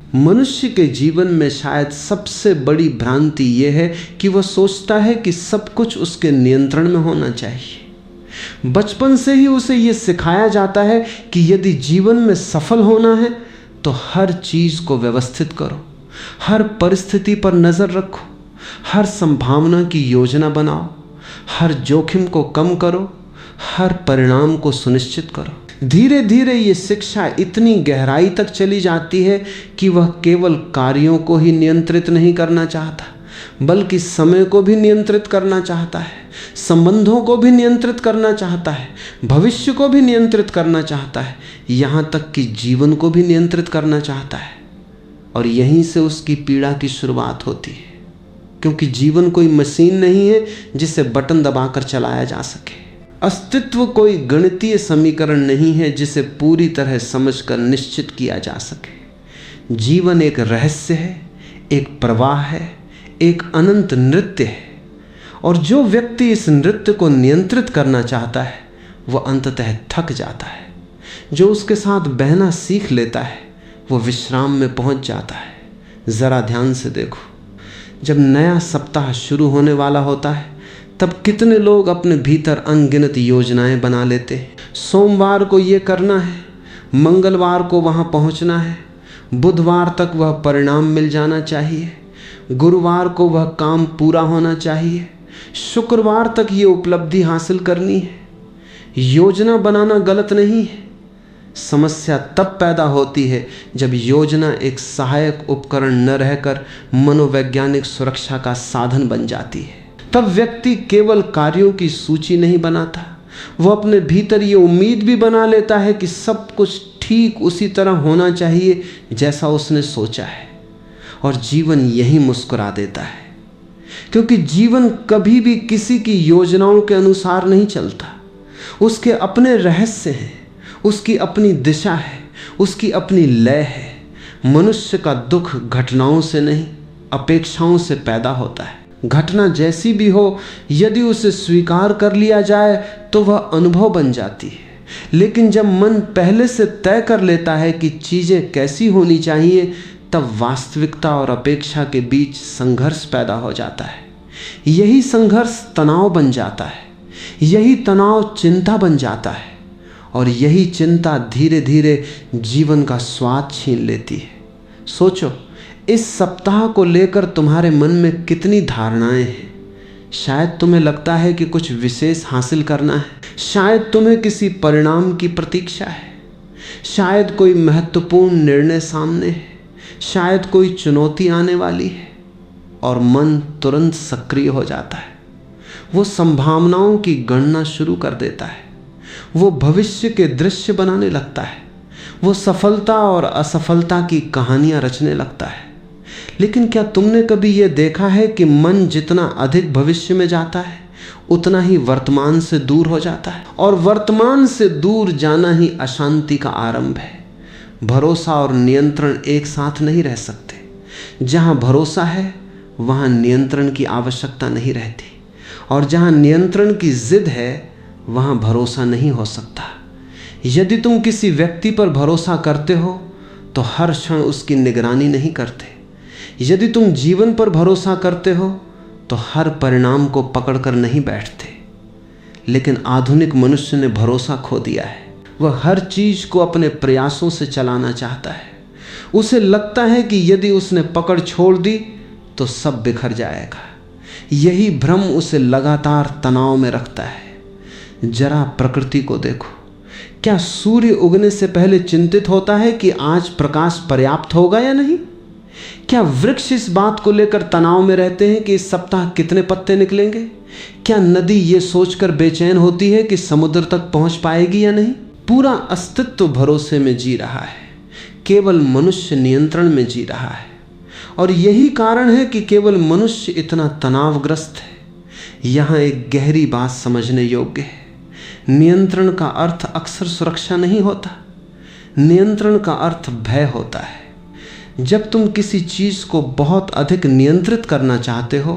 मनुष्य के जीवन में शायद सबसे बड़ी भ्रांति यह है कि वह सोचता है कि सब कुछ उसके नियंत्रण में होना चाहिए। बचपन से ही उसे यह सिखाया जाता है कि यदि जीवन में सफल होना है तो हर चीज को व्यवस्थित करो, हर परिस्थिति पर नजर रखो, हर संभावना की योजना बनाओ, हर जोखिम को कम करो, हर परिणाम को सुनिश्चित करो। धीरे धीरे ये शिक्षा इतनी गहराई तक चली जाती है कि वह केवल कार्यों को ही नियंत्रित नहीं करना चाहता, बल्कि समय को भी नियंत्रित करना चाहता है, संबंधों को भी नियंत्रित करना चाहता है, भविष्य को भी नियंत्रित करना चाहता है, यहाँ तक कि जीवन को भी नियंत्रित करना चाहता है। और यहीं से उसकी पीड़ा की शुरुआत होती है, क्योंकि जीवन कोई मशीन नहीं है जिसे बटन दबाकर चलाया जा सके। अस्तित्व कोई गणितीय समीकरण नहीं है जिसे पूरी तरह समझकर निश्चित किया जा सके। जीवन एक रहस्य है, एक प्रवाह है, एक अनंत नृत्य है। और जो व्यक्ति इस नृत्य को नियंत्रित करना चाहता है वह अंततः थक जाता है। जो उसके साथ बहना सीख लेता है वो विश्राम में पहुंच जाता है। ज़रा ध्यान से देखो, जब नया सप्ताह शुरू होने वाला होता है तब कितने लोग अपने भीतर अनगिनत योजनाएं बना लेते हैं। सोमवार को ये करना है, मंगलवार को वहाँ पहुँचना है, बुधवार तक वह परिणाम मिल जाना चाहिए, गुरुवार को वह काम पूरा होना चाहिए, शुक्रवार तक ये उपलब्धि हासिल करनी है। योजना बनाना गलत नहीं है, समस्या तब पैदा होती है जब योजना एक सहायक उपकरण न रहकर मनोवैज्ञानिक सुरक्षा का साधन बन जाती है। तब व्यक्ति केवल कार्यों की सूची नहीं बनाता, वह अपने भीतर ये उम्मीद भी बना लेता है कि सब कुछ ठीक उसी तरह होना चाहिए जैसा उसने सोचा है। और जीवन यही मुस्कुरा देता है, क्योंकि जीवन कभी भी किसी की योजनाओं के अनुसार नहीं चलता। उसके अपने रहस्य हैं, उसकी अपनी दिशा है, उसकी अपनी लय है। मनुष्य का दुख घटनाओं से नहीं, अपेक्षाओं से पैदा होता है। घटना जैसी भी हो, यदि उसे स्वीकार कर लिया जाए तो वह अनुभव बन जाती है। लेकिन जब मन पहले से तय कर लेता है कि चीज़ें कैसी होनी चाहिए, तब वास्तविकता और अपेक्षा के बीच संघर्ष पैदा हो जाता है। यही संघर्ष तनाव बन जाता है, यही तनाव चिंता बन जाता है, और यही चिंता धीरे धीरे जीवन का स्वाद छीन लेती है। सोचो, इस सप्ताह को लेकर तुम्हारे मन में कितनी धारणाएं हैं। शायद तुम्हें लगता है कि कुछ विशेष हासिल करना है, शायद तुम्हें किसी परिणाम की प्रतीक्षा है, शायद कोई महत्वपूर्ण निर्णय सामने है, शायद कोई चुनौती आने वाली है। और मन तुरंत सक्रिय हो जाता है, वो संभावनाओं की गणना शुरू कर देता है, वो भविष्य के दृश्य बनाने लगता है, वो सफलता और असफलता की कहानियां रचने लगता है। लेकिन क्या तुमने कभी यह देखा है कि मन जितना अधिक भविष्य में जाता है उतना ही वर्तमान से दूर हो जाता है? और वर्तमान से दूर जाना ही अशांति का आरंभ है। भरोसा और नियंत्रण एक साथ नहीं रह सकते। जहां भरोसा है वहां नियंत्रण की आवश्यकता नहीं रहती, और जहां नियंत्रण की जिद है वहां भरोसा नहीं हो सकता। यदि तुम किसी व्यक्ति पर भरोसा करते हो तो हर क्षण उसकी निगरानी नहीं करते। यदि तुम जीवन पर भरोसा करते हो तो हर परिणाम को पकड़कर नहीं बैठते। लेकिन आधुनिक मनुष्य ने भरोसा खो दिया है। वह हर चीज को अपने प्रयासों से चलाना चाहता है। उसे लगता है कि यदि उसने पकड़ छोड़ दी तो सब बिखर जाएगा। यही भ्रम उसे लगातार तनाव में रखता है। जरा प्रकृति को देखो, क्या सूर्य उगने से पहले चिंतित होता है कि आज प्रकाश पर्याप्त होगा या नहीं? क्या वृक्ष इस बात को लेकर तनाव में रहते हैं कि इस सप्ताह कितने पत्ते निकलेंगे? क्या नदी ये सोचकर बेचैन होती है कि समुद्र तक पहुंच पाएगी या नहीं? पूरा अस्तित्व भरोसे में जी रहा है, केवल मनुष्य नियंत्रण में जी रहा है। और यही कारण है कि केवल मनुष्य इतना तनावग्रस्त है। यहाँ एक गहरी बात समझने योग्य है। नियंत्रण का अर्थ अक्सर सुरक्षा नहीं होता, नियंत्रण का अर्थ भय होता है। जब तुम किसी चीज़ को बहुत अधिक नियंत्रित करना चाहते हो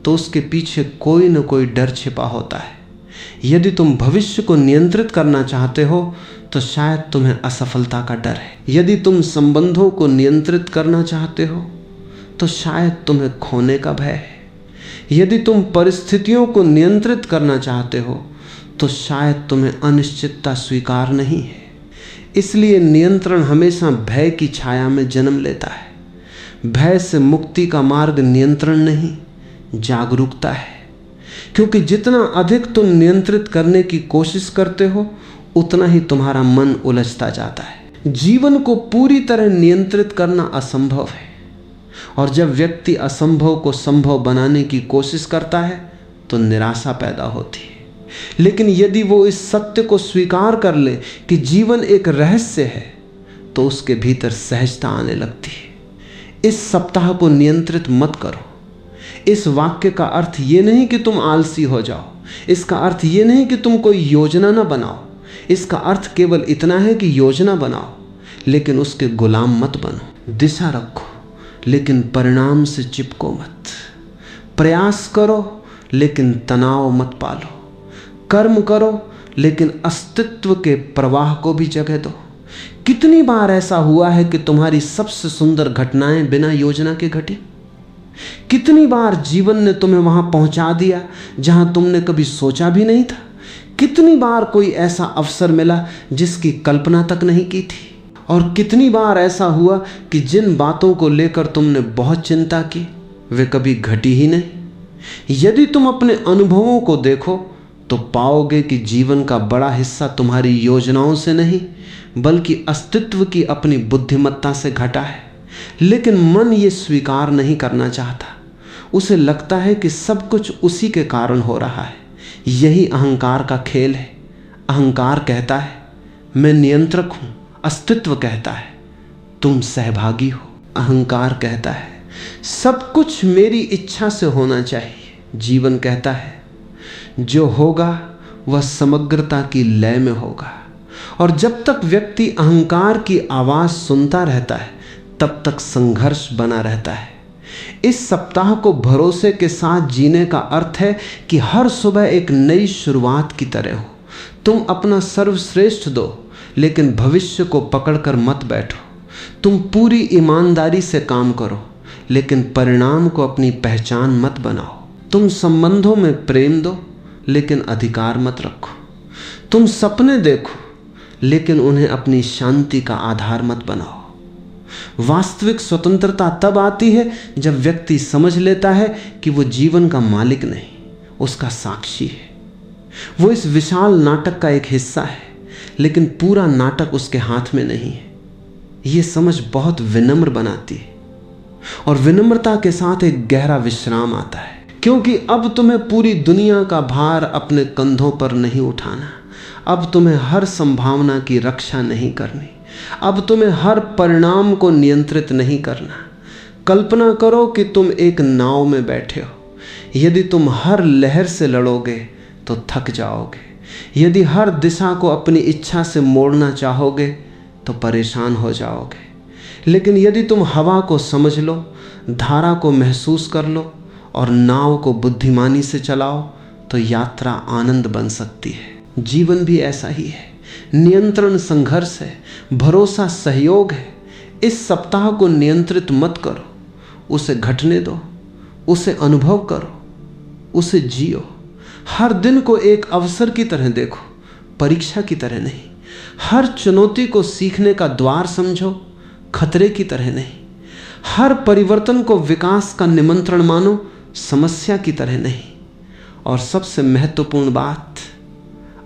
तो उसके पीछे कोई न कोई डर छिपा होता है। यदि तुम भविष्य को नियंत्रित करना चाहते हो तो शायद तुम्हें असफलता का डर है। यदि तुम संबंधों को नियंत्रित करना चाहते हो तो शायद तुम्हें खोने का भय है। यदि तुम परिस्थितियों को नियंत्रित करना चाहते हो तो शायद तुम्हें अनिश्चितता स्वीकार नहीं है। इसलिए नियंत्रण हमेशा भय की छाया में जन्म लेता है। भय से मुक्ति का मार्ग नियंत्रण नहीं, जागरूकता है। क्योंकि जितना अधिक तुम नियंत्रित करने की कोशिश करते हो उतना ही तुम्हारा मन उलझता जाता है। जीवन को पूरी तरह नियंत्रित करना असंभव है, और जब व्यक्ति असंभव को संभव बनाने की कोशिश करता है तो निराशा पैदा होती है। लेकिन यदि वो इस सत्य को स्वीकार कर ले कि जीवन एक रहस्य है तो उसके भीतर सहजता आने लगती है। इस सप्ताह को नियंत्रित मत करो। इस वाक्य का अर्थ ये नहीं कि तुम आलसी हो जाओ। इसका अर्थ ये नहीं कि तुम कोई योजना ना बनाओ। इसका अर्थ केवल इतना है कि योजना बनाओ लेकिन उसके गुलाम मत बनो। दिशा रखो लेकिन परिणाम से चिपको मत। प्रयास करो लेकिन तनाव मत पालो। कर्म करो लेकिन अस्तित्व के प्रवाह को भी जगह दो। कितनी बार ऐसा हुआ है कि तुम्हारी सबसे सुंदर घटनाएं बिना योजना के घटी? कितनी बार जीवन ने तुम्हें वहां पहुंचा दिया जहां तुमने कभी सोचा भी नहीं था? कितनी बार कोई ऐसा अवसर मिला जिसकी कल्पना तक नहीं की थी? और कितनी बार ऐसा हुआ कि जिन बातों को लेकर तुमने बहुत चिंता की वे कभी घटी ही नहीं? यदि तुम अपने अनुभवों को देखो तो पाओगे कि जीवन का बड़ा हिस्सा तुम्हारी योजनाओं से नहीं बल्कि अस्तित्व की अपनी बुद्धिमत्ता से घटा है। लेकिन मन ये स्वीकार नहीं करना चाहता। उसे लगता है कि सब कुछ उसी के कारण हो रहा है। यही अहंकार का खेल है। अहंकार कहता है मैं नियंत्रक हूं, अस्तित्व कहता है तुम सहभागी हो। अहंकार कहता है सब कुछ मेरी इच्छा से होना चाहिए। जीवन कहता है जो होगा वह समग्रता की लय में होगा। और जब तक व्यक्ति अहंकार की आवाज सुनता रहता है तब तक संघर्ष बना रहता है। इस सप्ताह को भरोसे के साथ जीने का अर्थ है कि हर सुबह एक नई शुरुआत की तरह हो। तुम अपना सर्वश्रेष्ठ दो लेकिन भविष्य को पकड़कर मत बैठो। तुम पूरी ईमानदारी से काम करो लेकिन परिणाम को अपनी पहचान मत बनाओ। तुम संबंधों में प्रेम दो लेकिन अधिकार मत रखो। तुम सपने देखो लेकिन उन्हें अपनी शांति का आधार मत बनाओ। वास्तविक स्वतंत्रता तब आती है जब व्यक्ति समझ लेता है कि वो जीवन का मालिक नहीं, उसका साक्षी है। वो इस विशाल नाटक का एक हिस्सा है लेकिन पूरा नाटक उसके हाथ में नहीं है। ये समझ बहुत विनम्र बनाती है और विनम्रता के साथ एक गहरा विश्राम आता है, क्योंकि अब तुम्हें पूरी दुनिया का भार अपने कंधों पर नहीं उठाना। अब तुम्हें हर संभावना की रक्षा नहीं करनी। अब तुम्हें हर परिणाम को नियंत्रित नहीं करना। कल्पना करो कि तुम एक नाव में बैठे हो। यदि तुम हर लहर से लड़ोगे तो थक जाओगे। यदि हर दिशा को अपनी इच्छा से मोड़ना चाहोगे तो परेशान हो जाओगे। लेकिन यदि तुम हवा को समझ लो, धारा को महसूस कर लो और नाव को बुद्धिमानी से चलाओ तो यात्रा आनंद बन सकती है। जीवन भी ऐसा ही है। नियंत्रण संघर्ष है, भरोसा सहयोग है। इस सप्ताह को नियंत्रित मत करो, उसे घटने दो, उसे अनुभव करो, उसे जियो। हर दिन को एक अवसर की तरह देखो, परीक्षा की तरह नहीं। हर चुनौती को सीखने का द्वार समझो, खतरे की तरह नहीं। हर परिवर्तन को विकास का निमंत्रण मानो, समस्या की तरह नहीं। और सबसे महत्वपूर्ण बात,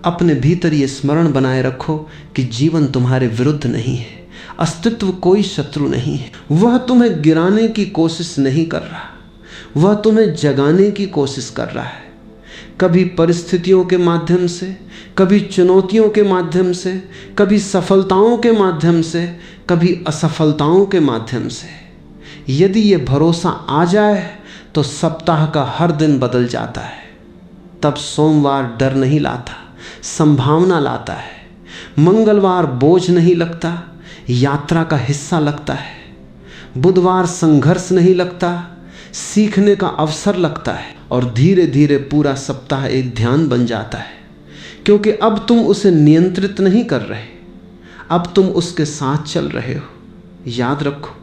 अपने भीतर ये स्मरण बनाए रखो कि जीवन तुम्हारे विरुद्ध नहीं है। अस्तित्व कोई शत्रु नहीं है। वह तुम्हें गिराने की कोशिश नहीं कर रहा, वह तुम्हें जगाने की कोशिश कर रहा है। कभी परिस्थितियों के माध्यम से, कभी चुनौतियों के माध्यम से, कभी सफलताओं के माध्यम से, कभी असफलताओं के माध्यम से। यदि ये भरोसा आ जाए तो सप्ताह का हर दिन बदल जाता है। तब सोमवार डर नहीं लाता, संभावना लाता है। मंगलवार बोझ नहीं लगता, यात्रा का हिस्सा लगता है। बुधवार संघर्ष नहीं लगता, सीखने का अवसर लगता है। और धीरे धीरे पूरा सप्ताह एक ध्यान बन जाता है। क्योंकि अब तुम उसे नियंत्रित नहीं कर रहे, अब तुम उसके साथ चल रहे हो। याद रखो,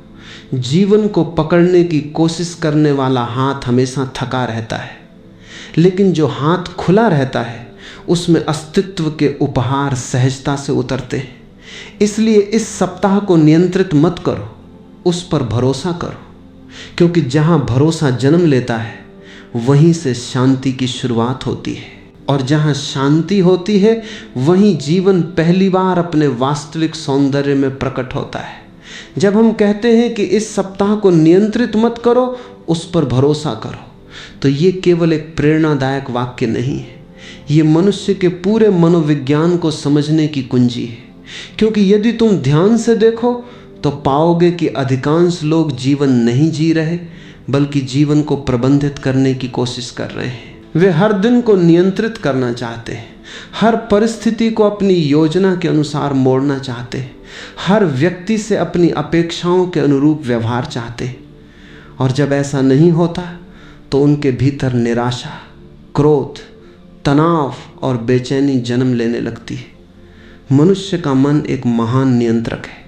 जीवन को पकड़ने की कोशिश करने वाला हाथ हमेशा थका रहता है, लेकिन जो हाथ खुला रहता है उसमें अस्तित्व के उपहार सहजता से उतरते हैं। इसलिए इस सप्ताह को नियंत्रित मत करो, उस पर भरोसा करो, क्योंकि जहां भरोसा जन्म लेता है वहीं से शांति की शुरुआत होती है, और जहां शांति होती है वहीं जीवन पहली बार अपने वास्तविक सौंदर्य में प्रकट होता है। जब हम कहते हैं कि इस सप्ताह को नियंत्रित मत करो, उस पर भरोसा करो, तो ये केवल एक प्रेरणादायक वाक्य नहीं है, ये मनुष्य के पूरे मनोविज्ञान को समझने की कुंजी है। क्योंकि यदि तुम ध्यान से देखो तो पाओगे कि अधिकांश लोग जीवन नहीं जी रहे, बल्कि जीवन को प्रबंधित करने की कोशिश कर रहे हैं। वे हर दिन को नियंत्रित करना चाहते हैं, हर परिस्थिति को अपनी योजना के अनुसार मोड़ना चाहते हैं, हर व्यक्ति से अपनी अपेक्षाओं के अनुरूप व्यवहार चाहते हैं। और जब ऐसा नहीं होता तो उनके भीतर निराशा, क्रोध, तनाव और बेचैनी जन्म लेने लगती है। मनुष्य का मन एक महान नियंत्रक है।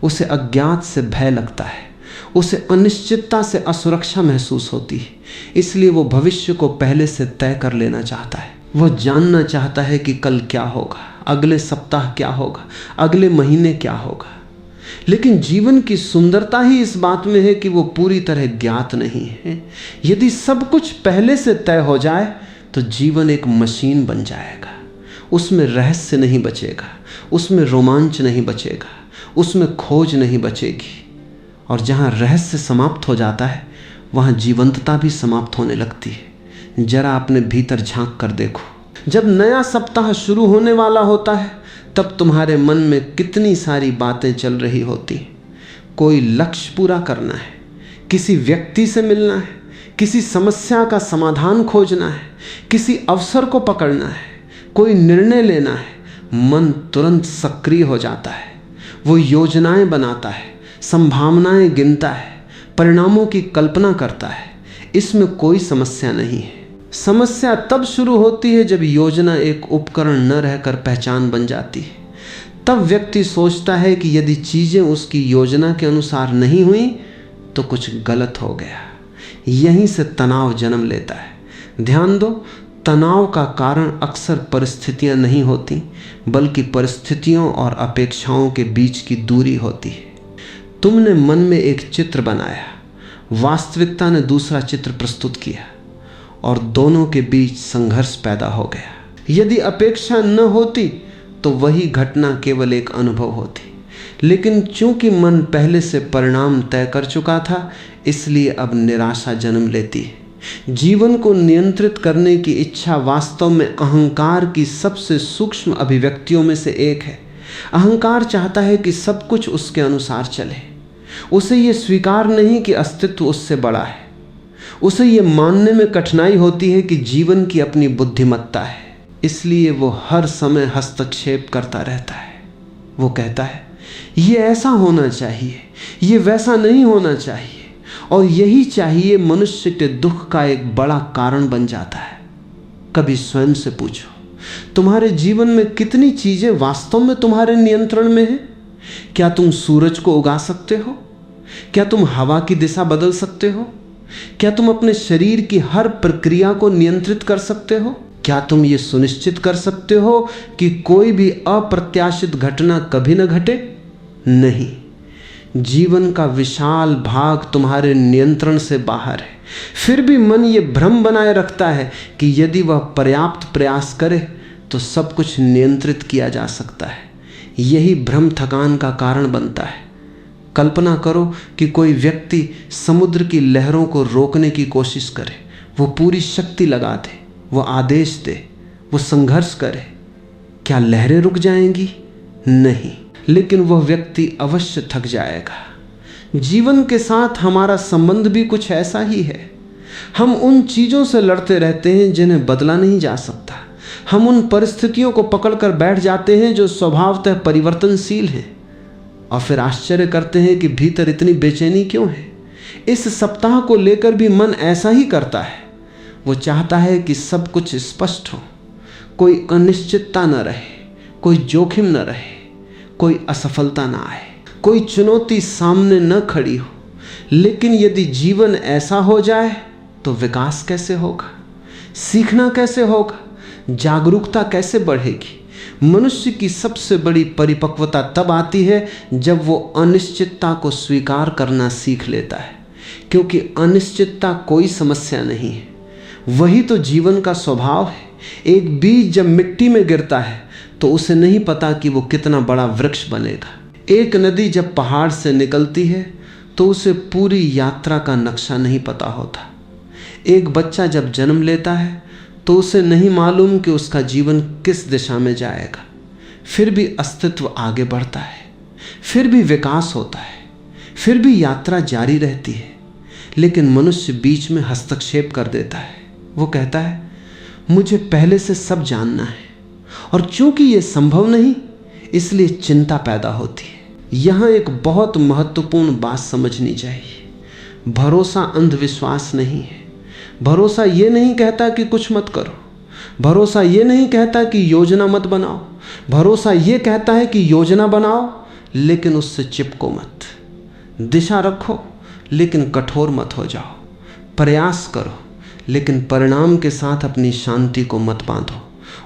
उसे अज्ञात से भय लगता है, उसे अनिश्चितता से असुरक्षा महसूस होती है, इसलिए वो भविष्य को पहले से तय कर लेना चाहता है। वह जानना चाहता है कि कल क्या होगा, अगले सप्ताह क्या होगा, अगले महीने क्या होगा। लेकिन जीवन की सुंदरता ही इस बात में है कि वो पूरी तरह ज्ञात नहीं है। यदि सब कुछ पहले से तय हो जाए तो जीवन एक मशीन बन जाएगा। उसमें रहस्य नहीं बचेगा, उसमें रोमांच नहीं बचेगा, उसमें खोज नहीं बचेगी। और जहाँ रहस्य समाप्त हो जाता है वहाँ जीवंतता भी समाप्त होने लगती है। जरा अपने भीतर झांक कर देखो, जब नया सप्ताह शुरू होने वाला होता है तब तुम्हारे मन में कितनी सारी बातें चल रही होती। कोई लक्ष्य पूरा करना है, किसी व्यक्ति से मिलना है, किसी समस्या का समाधान खोजना है, किसी अवसर को पकड़ना है, कोई निर्णय लेना है। मन तुरंत सक्रिय हो जाता है, वो योजनाएं बनाता है, संभावनाएं गिनता है, परिणामों की कल्पना करता है। इसमें कोई समस्या नहीं है। समस्या तब शुरू होती है जब योजना एक उपकरण न रहकर पहचान बन जाती है। तब व्यक्ति सोचता है कि यदि चीज़ें उसकी योजना के अनुसार नहीं हुई तो कुछ गलत हो गया। यहीं से तनाव जन्म लेता है। ध्यान दो, तनाव का कारण अक्सर परिस्थितियां नहीं होती, बल्कि परिस्थितियों और अपेक्षाओं के बीच की दूरी होती है। तुमने मन में एक चित्र बनाया, वास्तविकता ने दूसरा चित्र प्रस्तुत किया, और दोनों के बीच संघर्ष पैदा हो गया। यदि अपेक्षा न होती तो वही घटना केवल एक अनुभव होती, लेकिन चूंकि मन पहले से परिणाम तय कर चुका था, इसलिए अब निराशा जन्म लेती है। जीवन को नियंत्रित करने की इच्छा वास्तव में अहंकार की सबसे सूक्ष्म अभिव्यक्तियों में से एक है। अहंकार चाहता है कि सब कुछ उसके अनुसार चले। उसे ये स्वीकार नहीं कि अस्तित्व उससे बड़ा है। उसे ये मानने में कठिनाई होती है कि जीवन की अपनी बुद्धिमत्ता है, इसलिए वो हर समय हस्तक्षेप करता रहता है। वो कहता है ये ऐसा होना चाहिए, ये वैसा नहीं होना चाहिए, और यही चाहिए मनुष्य के दुख का एक बड़ा कारण बन जाता है। कभी स्वयं से पूछो, तुम्हारे जीवन में कितनी चीजें वास्तव में तुम्हारे नियंत्रण में हैं? क्या तुम सूरज को उगा सकते हो? क्या तुम हवा की दिशा बदल सकते हो? क्या तुम अपने शरीर की हर प्रक्रिया को नियंत्रित कर सकते हो? क्या तुम ये सुनिश्चित कर सकते हो कि कोई भी अप्रत्याशित घटना कभी न घटे? नहीं। जीवन का विशाल भाग तुम्हारे नियंत्रण से बाहर है। फिर भी मन ये भ्रम बनाए रखता है कि यदि वह पर्याप्त प्रयास करे तो सब कुछ नियंत्रित किया जा सकता है। यही भ्रम थकान का कारण बनता है। कल्पना करो कि कोई व्यक्ति समुद्र की लहरों को रोकने की कोशिश करे, वो पूरी शक्ति लगा दे, वो आदेश दे, वो संघर्ष करे। क्या लहरें रुक जाएंगी? नहीं, लेकिन वह व्यक्ति अवश्य थक जाएगा। जीवन के साथ हमारा संबंध भी कुछ ऐसा ही है। हम उन चीज़ों से लड़ते रहते हैं जिन्हें बदला नहीं जा सकता। हम उन परिस्थितियों को पकड़कर बैठ जाते हैं जो स्वभावतः परिवर्तनशील हैं, और फिर आश्चर्य करते हैं कि भीतर इतनी बेचैनी क्यों है। इस सप्ताह को लेकर भी मन ऐसा ही करता है। वो चाहता है कि सब कुछ स्पष्ट हो, कोई अनिश्चितता न रहे, कोई जोखिम न रहे, कोई असफलता ना आए, कोई चुनौती सामने न खड़ी हो। लेकिन यदि जीवन ऐसा हो जाए तो विकास कैसे होगा, सीखना कैसे होगा, जागरूकता कैसे बढ़ेगी? मनुष्य की सबसे बड़ी परिपक्वता तब आती है जब वो अनिश्चितता को स्वीकार करना सीख लेता है, क्योंकि अनिश्चितता कोई समस्या नहीं है, वही तो जीवन का स्वभाव है। एक बीज जब मिट्टी में गिरता है तो उसे नहीं पता कि वो कितना बड़ा वृक्ष बनेगा। एक नदी जब पहाड़ से निकलती है तो उसे पूरी यात्रा का नक्शा नहीं पता होता। एक बच्चा जब जन्म लेता है तो उसे नहीं मालूम कि उसका जीवन किस दिशा में जाएगा, फिर भी अस्तित्व आगे बढ़ता है, फिर भी विकास होता है, फिर भी यात्रा जारी रहती है। लेकिन मनुष्य बीच में हस्तक्षेप कर देता है। वो कहता है मुझे पहले से सब जानना है, और चूंकि ये संभव नहीं इसलिए चिंता पैदा होती है। यहाँ एक बहुत महत्वपूर्ण बात समझनी चाहिए। भरोसा अंधविश्वास नहीं है। भरोसा ये नहीं कहता कि कुछ मत करो, भरोसा ये नहीं कहता कि योजना मत बनाओ। भरोसा ये कहता है कि योजना बनाओ लेकिन उससे चिपको मत, दिशा रखो लेकिन कठोर मत हो जाओ, प्रयास करो लेकिन परिणाम के साथ अपनी शांति को मत बांधो।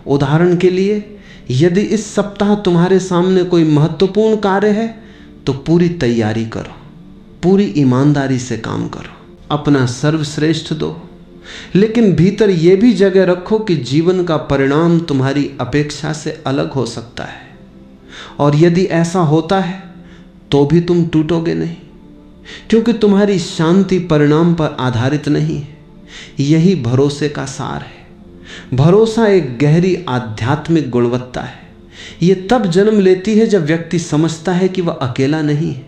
उदाहरण के लिए, यदि इस सप्ताह तुम्हारे सामने कोई महत्वपूर्ण कार्य है तो पूरी तैयारी करो, पूरी ईमानदारी से काम करो, अपना सर्वश्रेष्ठ दो, लेकिन भीतर यह भी जगह रखो कि जीवन का परिणाम तुम्हारी अपेक्षा से अलग हो सकता है। और यदि ऐसा होता है तो भी तुम टूटोगे नहीं, क्योंकि तुम्हारी शांति परिणाम पर आधारित नहीं है। यही भरोसे का सार है। भरोसा एक गहरी आध्यात्मिक गुणवत्ता है। यह तब जन्म लेती है जब व्यक्ति समझता है कि वह अकेला नहीं है,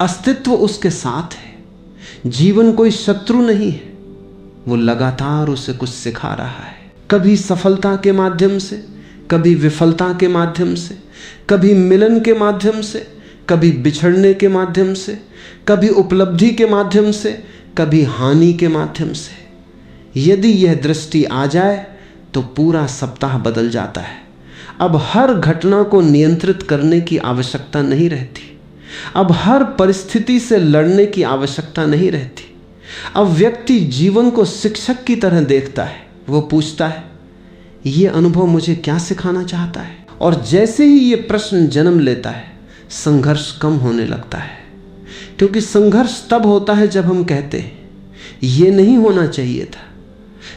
अस्तित्व उसके साथ है, जीवन कोई शत्रु नहीं है, वो लगातार उसे कुछ सिखा रहा है। कभी सफलता के माध्यम से, कभी विफलता के माध्यम से, कभी मिलन के माध्यम से, कभी बिछड़ने के माध्यम से, कभी उपलब्धि के माध्यम से, कभी हानि के माध्यम से। यदि यह दृष्टि आ जाए तो पूरा सप्ताह बदल जाता है। अब हर घटना को नियंत्रित करने की आवश्यकता नहीं रहती, अब हर परिस्थिति से लड़ने की आवश्यकता नहीं रहती। अब व्यक्ति जीवन को शिक्षक की तरह देखता है। वो पूछता है ये अनुभव मुझे क्या सिखाना चाहता है? और जैसे ही ये प्रश्न जन्म लेता है संघर्ष कम होने लगता है, क्योंकि संघर्ष तब होता है जब हम कहते हैं ये नहीं होना चाहिए था।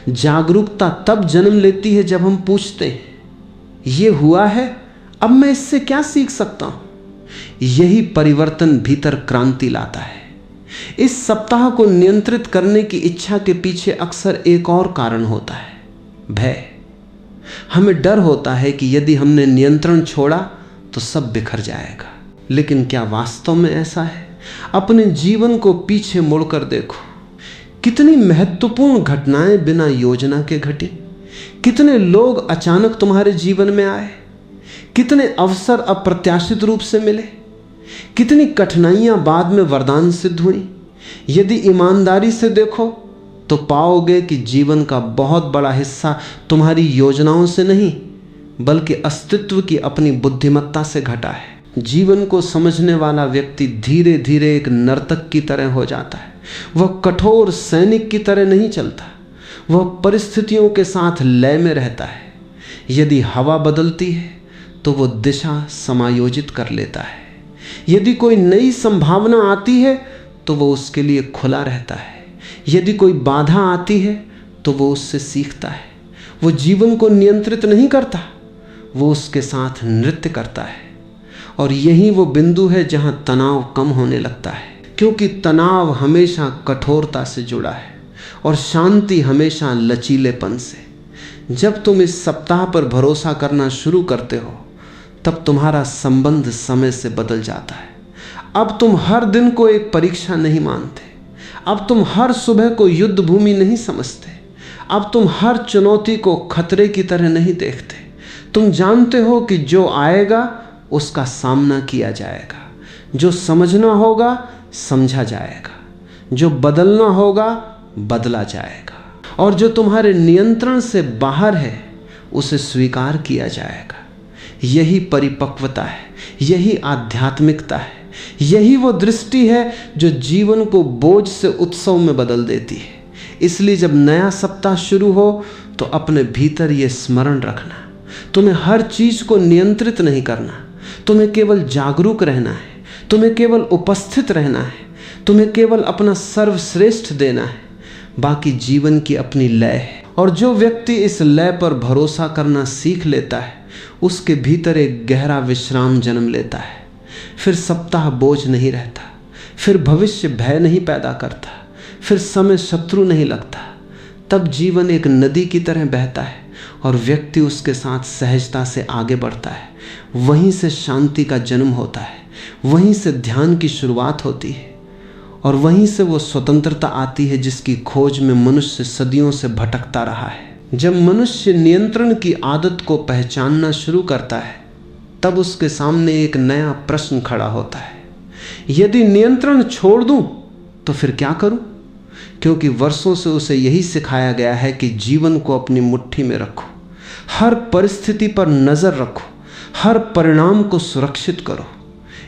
जागरूकता तब जन्म लेती है जब हम पूछते हैं ये हुआ है, अब मैं इससे क्या सीख सकता हूं। यही परिवर्तन भीतर क्रांति लाता है। इस सप्ताह को नियंत्रित करने की इच्छा के पीछे अक्सर एक और कारण होता है, भय। हमें डर होता है कि यदि हमने नियंत्रण छोड़ा तो सब बिखर जाएगा। लेकिन क्या वास्तव में ऐसा है? अपने जीवन को पीछे मुड़कर देखो, कितनी महत्वपूर्ण घटनाएं बिना योजना के घटी, कितने लोग अचानक तुम्हारे जीवन में आए, कितने अवसर अप्रत्याशित रूप से मिले, कितनी कठिनाइयां बाद में वरदान सिद्ध हुई। यदि ईमानदारी से देखो तो पाओगे कि जीवन का बहुत बड़ा हिस्सा तुम्हारी योजनाओं से नहीं बल्कि अस्तित्व की अपनी बुद्धिमत्ता से घटा है। जीवन को समझने वाला व्यक्ति धीरे धीरे एक नर्तक की तरह हो जाता है। वह कठोर सैनिक की तरह नहीं चलता, वह परिस्थितियों के साथ लय में रहता है। यदि हवा बदलती है तो वह दिशा समायोजित कर लेता है। यदि कोई नई संभावना आती है तो वह उसके लिए खुला रहता है। यदि कोई बाधा आती है तो वह उससे सीखता है। वह जीवन को नियंत्रित नहीं करता, वो उसके साथ नृत्य करता है। और यही वो बिंदु है जहां तनाव कम होने लगता है, क्योंकि तनाव हमेशा कठोरता से जुड़ा है और शांति हमेशा लचीलेपन से। जब तुम इस सप्ताह पर भरोसा करना शुरू करते हो तब तुम्हारा संबंध समय से बदल जाता है। अब तुम हर दिन को एक परीक्षा नहीं मानते, अब तुम हर सुबह को युद्ध भूमि नहीं समझते, अब तुम हर चुनौती को खतरे की तरह नहीं देखते। तुम जानते हो कि जो आएगा उसका सामना किया जाएगा, जो समझना होगा समझा जाएगा, जो बदलना होगा बदला जाएगा, और जो तुम्हारे नियंत्रण से बाहर है उसे स्वीकार किया जाएगा। यही परिपक्वता है, यही आध्यात्मिकता है, यही वो दृष्टि है जो जीवन को बोझ से उत्सव में बदल देती है। इसलिए जब नया सप्ताह शुरू हो तो अपने भीतर ये स्मरण रखना, तुम्हें हर चीज को नियंत्रित नहीं करना, तुम्हें केवल जागरूक रहना है, तुम्हें केवल उपस्थित रहना है, तुम्हें केवल अपना सर्वश्रेष्ठ देना है। बाकी जीवन की अपनी लय है। और जो व्यक्ति इस लय पर भरोसा करना सीख लेता है उसके भीतर एक गहरा विश्राम जन्म लेता है। फिर सप्ताह बोझ नहीं रहता, फिर भविष्य भय नहीं पैदा करता, फिर समय शत्रु नहीं लगता। तब जीवन एक नदी की तरह बहता है और व्यक्ति उसके साथ सहजता से आगे बढ़ता है। वहीं से शांति का जन्म होता है, वहीं से ध्यान की शुरुआत होती है और वहीं से वो स्वतंत्रता आती है जिसकी खोज में मनुष्य सदियों से भटकता रहा है। जब मनुष्य नियंत्रण की आदत को पहचानना शुरू करता है तब उसके सामने एक नया प्रश्न खड़ा होता है, यदि नियंत्रण छोड़ दूं तो फिर क्या करूं? क्योंकि वर्षों से उसे यही सिखाया गया है कि जीवन को अपनी मुट्ठी में रखो, हर परिस्थिति पर नजर रखो, हर परिणाम को सुरक्षित करो।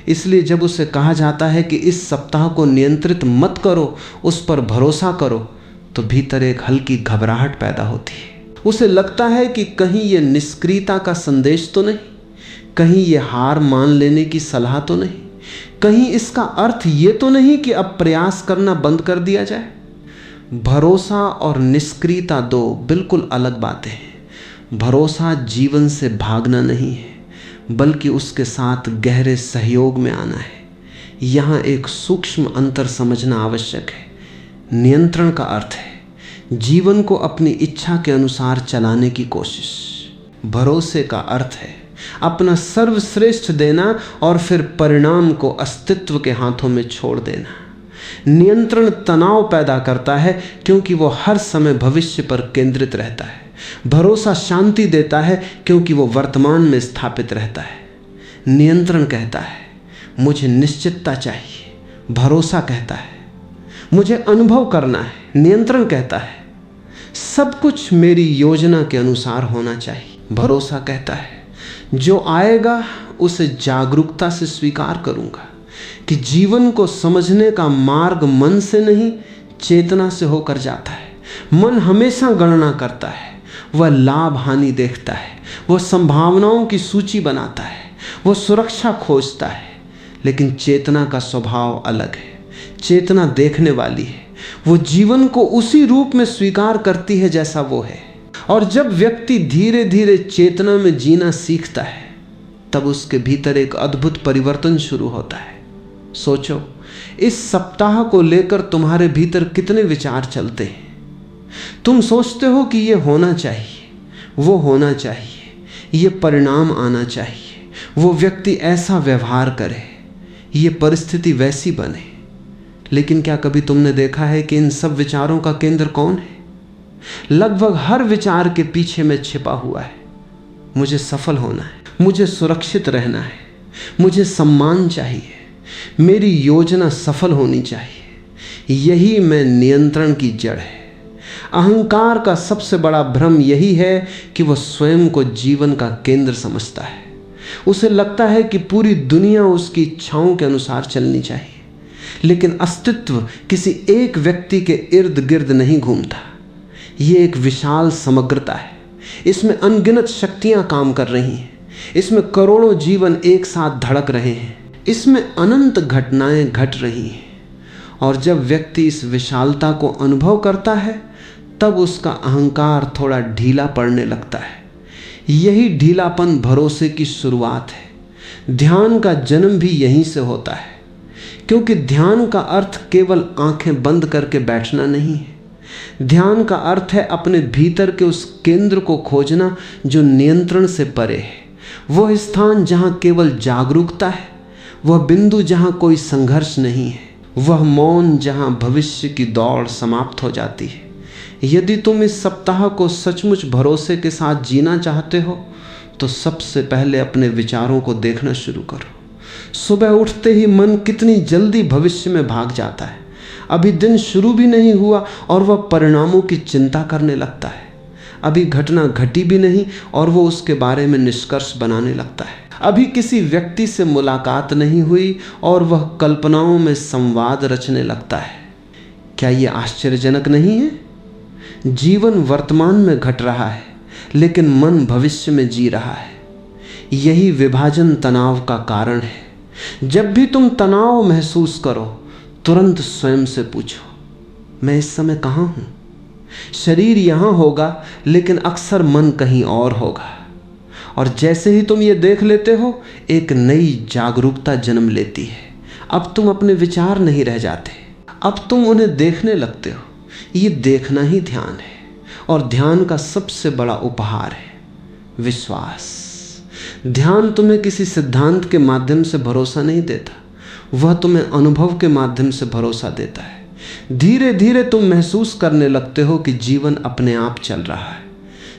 इसलिए जब उसे कहा जाता है कि इस सप्ताह को नियंत्रित मत करो, उस पर भरोसा करो, तो भीतर एक हल्की घबराहट पैदा होती है। उसे लगता है कि कहीं ये निष्क्रियता का संदेश तो नहीं, कहीं ये हार मान लेने की सलाह तो नहीं, कहीं इसका अर्थ ये तो नहीं कि अब प्रयास करना बंद कर दिया जाए। भरोसा और निष्क्रियता दो बिल्कुल अलग बातें हैं। भरोसा जीवन से भागना नहीं है, बल्कि उसके साथ गहरे सहयोग में आना है। यहाँ एक सूक्ष्म अंतर समझना आवश्यक है। नियंत्रण का अर्थ है जीवन को अपनी इच्छा के अनुसार चलाने की कोशिश। भरोसे का अर्थ है अपना सर्वश्रेष्ठ देना और फिर परिणाम को अस्तित्व के हाथों में छोड़ देना। नियंत्रण तनाव पैदा करता है क्योंकि वो हर समय भविष्य पर केंद्रित रहता है। भरोसा शांति देता है क्योंकि वो वर्तमान में स्थापित रहता है। नियंत्रण कहता है मुझे निश्चितता चाहिए, भरोसा कहता है मुझे अनुभव करना है। नियंत्रण कहता है सब कुछ मेरी योजना के अनुसार होना चाहिए। भरोसा कहता है जो आएगा उसे जागरूकता से स्वीकार करूंगा कि जीवन को समझने का मार्ग मन से नहीं चेतना से होकर जाता है। मन हमेशा गणना करता है, वह लाभ हानि देखता है, वह संभावनाओं की सूची बनाता है, वह सुरक्षा खोजता है। लेकिन चेतना का स्वभाव अलग है। चेतना देखने वाली है, वो जीवन को उसी रूप में स्वीकार करती है जैसा वो है। और जब व्यक्ति धीरे धीरे चेतना में जीना सीखता है तब उसके भीतर एक अद्भुत परिवर्तन शुरू होता है। सोचो इस सप्ताह को लेकर तुम्हारे भीतर कितने विचार चलते हैं। तुम सोचते हो कि ये होना चाहिए, वो होना चाहिए, ये परिणाम आना चाहिए, वो व्यक्ति ऐसा व्यवहार करे, ये परिस्थिति वैसी बने। लेकिन क्या कभी तुमने देखा है कि इन सब विचारों का केंद्र कौन है? लगभग हर विचार के पीछे में छिपा हुआ है मुझे सफल होना है, मुझे सुरक्षित रहना है, मुझे सम्मान चाहिए, मेरी योजना सफल होनी चाहिए। यही मैं नियंत्रण की जड़ है। अहंकार का सबसे बड़ा भ्रम यही है कि वह स्वयं को जीवन का केंद्र समझता है। उसे लगता है कि पूरी दुनिया उसकी इच्छाओं के अनुसार चलनी चाहिए। लेकिन अस्तित्व किसी एक व्यक्ति के इर्द गिर्द नहीं घूमता। ये एक विशाल समग्रता है। इसमें अनगिनत शक्तियां काम कर रही हैं, इसमें करोड़ों जीवन एक साथ धड़क रहे हैं, इसमें अनंत घटनाएं घट रही हैं। और जब व्यक्ति इस विशालता को अनुभव करता है तब उसका अहंकार थोड़ा ढीला पड़ने लगता है। यही ढीलापन भरोसे की शुरुआत है। ध्यान का जन्म भी यहीं से होता है, क्योंकि ध्यान का अर्थ केवल आंखें बंद करके बैठना नहीं है। ध्यान का अर्थ है अपने भीतर के उस केंद्र को खोजना जो नियंत्रण से परे है। वह स्थान जहां केवल जागरूकता है, वह बिंदु जहां कोई संघर्ष नहीं है, वह मौन जहां भविष्य की दौड़ समाप्त हो जाती है। यदि तुम इस सप्ताह को सचमुच भरोसे के साथ जीना चाहते हो तो सबसे पहले अपने विचारों को देखना शुरू करो। सुबह उठते ही मन कितनी जल्दी भविष्य में भाग जाता है। अभी दिन शुरू भी नहीं हुआ और वह परिणामों की चिंता करने लगता है। अभी घटना घटी भी नहीं और वो उसके बारे में निष्कर्ष बनाने लगता है। अभी किसी व्यक्ति से मुलाकात नहीं हुई और वह कल्पनाओं में संवाद रचने लगता है। क्या ये आश्चर्यजनक नहीं है? जीवन वर्तमान में घट रहा है, लेकिन मन भविष्य में जी रहा है। यही विभाजन तनाव का कारण है। जब भी तुम तनाव महसूस करो, तुरंत स्वयं से पूछो, मैं इस समय कहाँ हूँ? शरीर यहाँ होगा, लेकिन अक्सर मन कहीं और होगा। और जैसे ही तुम ये देख लेते हो, एक नई जागरूकता जन्म लेती है। अब तुम अपने विचार नहीं रह जाते, अब तुम उन्हें देखने लगते हो। ये देखना ही ध्यान है, और ध्यान का सबसे बड़ा उपहार है विश्वास। ध्यान तुम्हें किसी सिद्धांत के माध्यम से भरोसा नहीं देता, वह तुम्हें अनुभव के माध्यम से भरोसा देता है। धीरे धीरे तुम महसूस करने लगते हो कि जीवन अपने आप चल रहा है,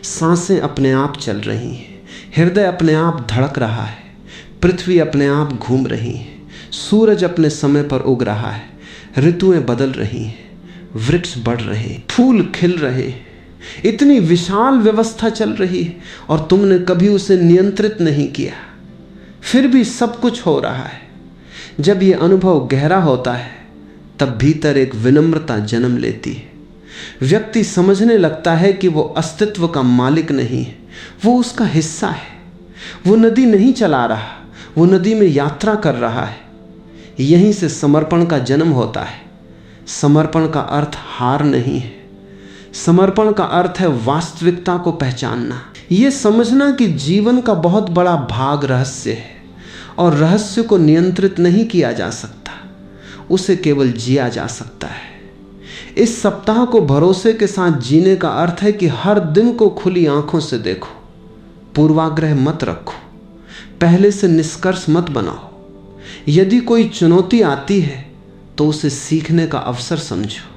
सांसें अपने आप चल रही हैं, हृदय अपने आप धड़क रहा है, पृथ्वी अपने आप घूम रही है, सूरज अपने समय पर उग रहा है, ऋतुएं बदल रही हैं, वृक्ष बढ़ रहे, फूल खिल रहे। इतनी विशाल व्यवस्था चल रही है और तुमने कभी उसे नियंत्रित नहीं किया, फिर भी सब कुछ हो रहा है। जब ये अनुभव गहरा होता है, तब भीतर एक विनम्रता जन्म लेती है। व्यक्ति समझने लगता है कि वो अस्तित्व का मालिक नहीं है, वो उसका हिस्सा है। वो नदी नहीं चला रहा, वो नदी में यात्रा कर रहा है। यहीं से समर्पण का जन्म होता है। समर्पण का अर्थ हार नहीं है, समर्पण का अर्थ है वास्तविकता को पहचानना। ये समझना कि जीवन का बहुत बड़ा भाग रहस्य है, और रहस्य को नियंत्रित नहीं किया जा सकता, उसे केवल जिया जा सकता है। इस सप्ताह को भरोसे के साथ जीने का अर्थ है कि हर दिन को खुली आंखों से देखो, पूर्वाग्रह मत रखो, पहले से निष्कर्ष मत बनाओ। यदि कोई चुनौती आती है तो उसे सीखने का अवसर समझो।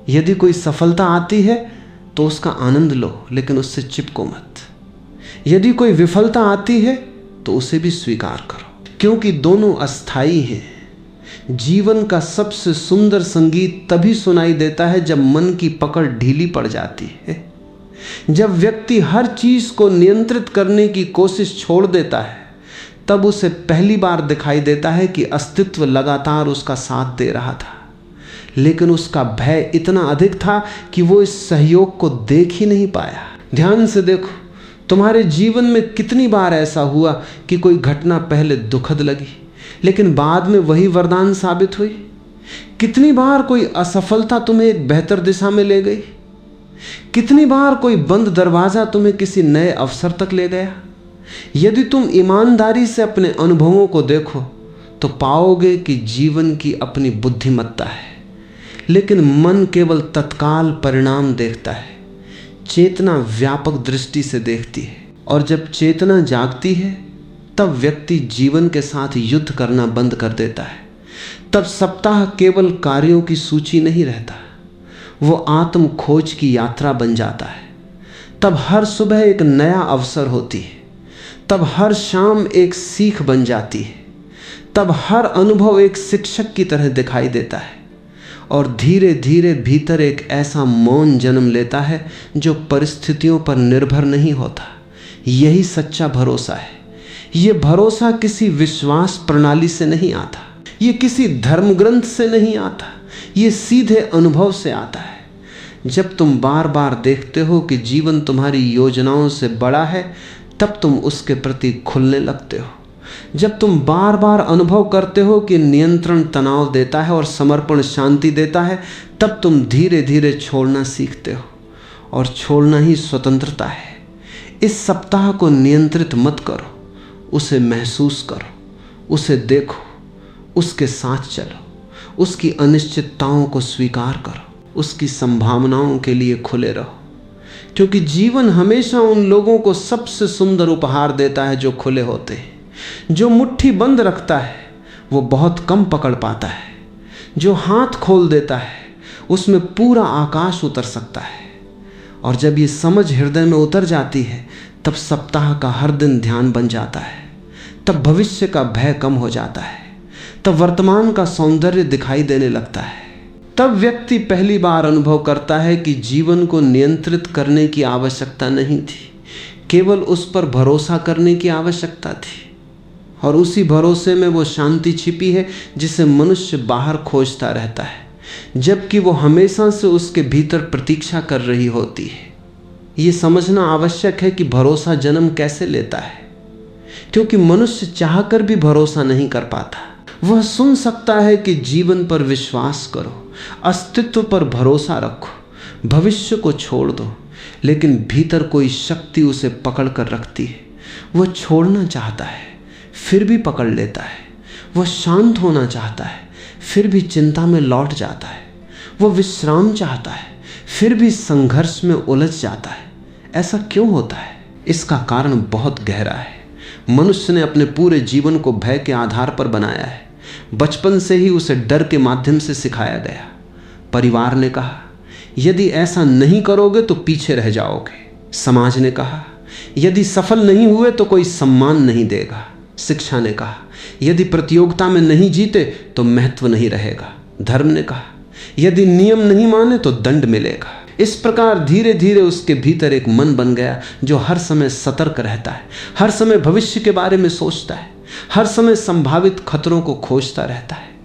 यदि कोई सफलता आती है तो उसका आनंद लो, लेकिन उससे चिपको मत। यदि कोई विफलता आती है तो उसे भी स्वीकार करो, क्योंकि दोनों अस्थाई हैं। जीवन का सबसे सुंदर संगीत तभी सुनाई देता है जब मन की पकड़ ढीली पड़ जाती है। जब व्यक्ति हर चीज को नियंत्रित करने की कोशिश छोड़ देता है, तब उसे पहली बार दिखाई देता है कि अस्तित्व लगातार उसका साथ दे रहा था, लेकिन उसका भय इतना अधिक था कि वो इस सहयोग को देख ही नहीं पाया। ध्यान से देखो, तुम्हारे जीवन में कितनी बार ऐसा हुआ कि कोई घटना पहले दुखद लगी, लेकिन बाद में वही वरदान साबित हुई। कितनी बार कोई असफलता तुम्हें एक बेहतर दिशा में ले गई, कितनी बार कोई बंद दरवाजा तुम्हें किसी नए अवसर तक ले गया। यदि तुम ईमानदारी से अपने अनुभवों को देखो तो पाओगे कि जीवन की अपनी बुद्धिमत्ता है, लेकिन मन केवल तत्काल परिणाम देखता है। चेतना व्यापक दृष्टि से देखती है, और जब चेतना जागती है तब व्यक्ति जीवन के साथ युद्ध करना बंद कर देता है। तब सप्ताह केवल कार्यों की सूची नहीं रहता, वो आत्म खोज की यात्रा बन जाता है। तब हर सुबह एक नया अवसर होती है, तब हर शाम एक सीख बन जाती है, तब हर अनुभव एक शिक्षक की तरह दिखाई देता है, और धीरे धीरे भीतर एक ऐसा मौन जन्म लेता है जो परिस्थितियों पर निर्भर नहीं होता। यही सच्चा भरोसा है। ये भरोसा किसी विश्वास प्रणाली से नहीं आता, ये किसी धर्म ग्रंथ से नहीं आता, ये सीधे अनुभव से आता है। जब तुम बार बार देखते हो कि जीवन तुम्हारी योजनाओं से बड़ा है, तब तुम उसके प्रति खुलने लगते हो। जब तुम बार बार अनुभव करते हो कि नियंत्रण तनाव देता है और समर्पण शांति देता है, तब तुम धीरे धीरे छोड़ना सीखते हो, और छोड़ना ही स्वतंत्रता है। इस सप्ताह को नियंत्रित मत करो, उसे महसूस करो, उसे देखो, उसके साथ चलो, उसकी अनिश्चितताओं को स्वीकार करो, उसकी संभावनाओं के लिए खुले रहो, क्योंकि जीवन हमेशा उन लोगों को सबसे सुंदर उपहार देता है जो खुले होते हैं। जो मुट्ठी बंद रखता है वो बहुत कम पकड़ पाता है, जो हाथ खोल देता है उसमें पूरा आकाश उतर सकता है। और जब ये समझ हृदय में उतर जाती है, तब सप्ताह का हर दिन ध्यान बन जाता है, तब भविष्य का भय कम हो जाता है, तब वर्तमान का सौंदर्य दिखाई देने लगता है। तब व्यक्ति पहली बार अनुभव करता है कि जीवन को नियंत्रित करने की आवश्यकता नहीं थी, केवल उस पर भरोसा करने की आवश्यकता थी। और उसी भरोसे में वो शांति छिपी है जिसे मनुष्य बाहर खोजता रहता है, जबकि वो हमेशा से उसके भीतर प्रतीक्षा कर रही होती है। ये समझना आवश्यक है कि भरोसा जन्म कैसे लेता है, क्योंकि मनुष्य चाहकर भी भरोसा नहीं कर पाता। वह सुन सकता है कि जीवन पर विश्वास करो, अस्तित्व पर भरोसा रखो, भविष्य को छोड़ दो, लेकिन भीतर कोई शक्ति उसे पकड़ कर रखती है। वह छोड़ना चाहता है फिर भी पकड़ लेता है। वह शांत होना चाहता है फिर भी चिंता में लौट जाता है। वह विश्राम चाहता है फिर भी संघर्ष में उलझ जाता है। ऐसा क्यों होता है? इसका कारण बहुत गहरा है। मनुष्य ने अपने पूरे जीवन को भय के आधार पर बनाया है। बचपन से ही उसे डर के माध्यम से सिखाया गया। परिवार ने कहा, यदि ऐसा नहीं करोगे तो पीछे रह जाओगे। समाज ने कहा, यदि सफल नहीं हुए तो कोई सम्मान नहीं देगा। शिक्षा ने कहा, यदि प्रतियोगिता में नहीं जीते तो महत्व नहीं रहेगा। धर्म ने कहा, यदि नियम नहीं माने तो दंड मिलेगा। इस प्रकार धीरे धीरे उसके भीतर एक मन बन गया जो हर समय सतर्क रहता है, हर समय भविष्य के बारे में सोचता है, हर समय संभावित खतरों को खोजता रहता है।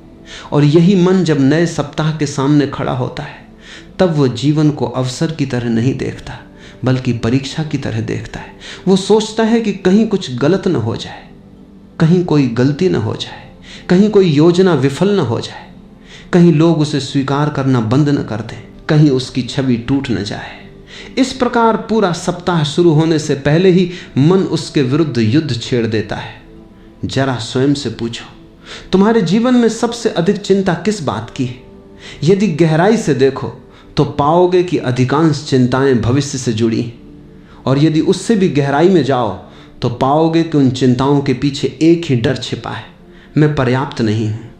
और यही मन जब नए सप्ताह के सामने खड़ा होता है, तब वह जीवन को अवसर की तरह नहीं देखता, बल्कि परीक्षा की तरह देखता है। वो सोचता है कि कहीं कुछ गलत न हो जाए, कहीं कोई गलती न हो जाए, कहीं कोई योजना विफल न हो जाए, कहीं लोग उसे स्वीकार करना बंद न कर दें, कहीं उसकी छवि टूट न जाए। इस प्रकार पूरा सप्ताह शुरू होने से पहले ही मन उसके विरुद्ध युद्ध छेड़ देता है। जरा स्वयं से पूछो, तुम्हारे जीवन में सबसे अधिक चिंता किस बात की है? यदि गहराई से देखो तो पाओगे कि अधिकांश चिंताएं भविष्य से जुड़ी हैं। और यदि उससे भी गहराई में जाओ तो पाओगे कि उन चिंताओं के पीछे एक ही डर छिपा है, मैं पर्याप्त नहीं हूं।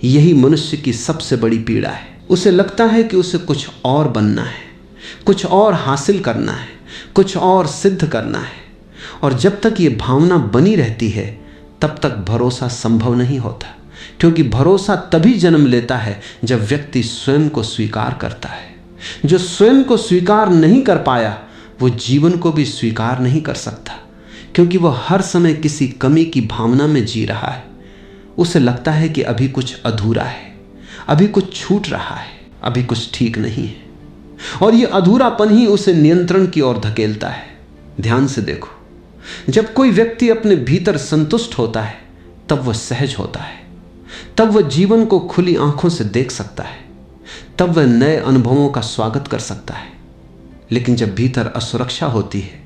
यही मनुष्य की सबसे बड़ी पीड़ा है। उसे लगता है कि उसे कुछ और बनना है, कुछ और हासिल करना है, कुछ और सिद्ध करना है। और जब तक ये भावना बनी रहती है तब तक भरोसा संभव नहीं होता, क्योंकि भरोसा तभी जन्म लेता है जब व्यक्ति स्वयं को स्वीकार करता है। जो स्वयं को स्वीकार नहीं कर पाया वो जीवन को भी स्वीकार नहीं कर सकता, क्योंकि वह हर समय किसी कमी की भावना में जी रहा है। उसे लगता है कि अभी कुछ अधूरा है, अभी कुछ छूट रहा है, अभी कुछ ठीक नहीं है। और ये अधूरापन ही उसे नियंत्रण की ओर धकेलता है। ध्यान से देखो, जब कोई व्यक्ति अपने भीतर संतुष्ट होता है तब वह सहज होता है, तब वह जीवन को खुली आंखों से देख सकता है, तब वह नए अनुभवों का स्वागत कर सकता है। लेकिन जब भीतर असुरक्षा होती है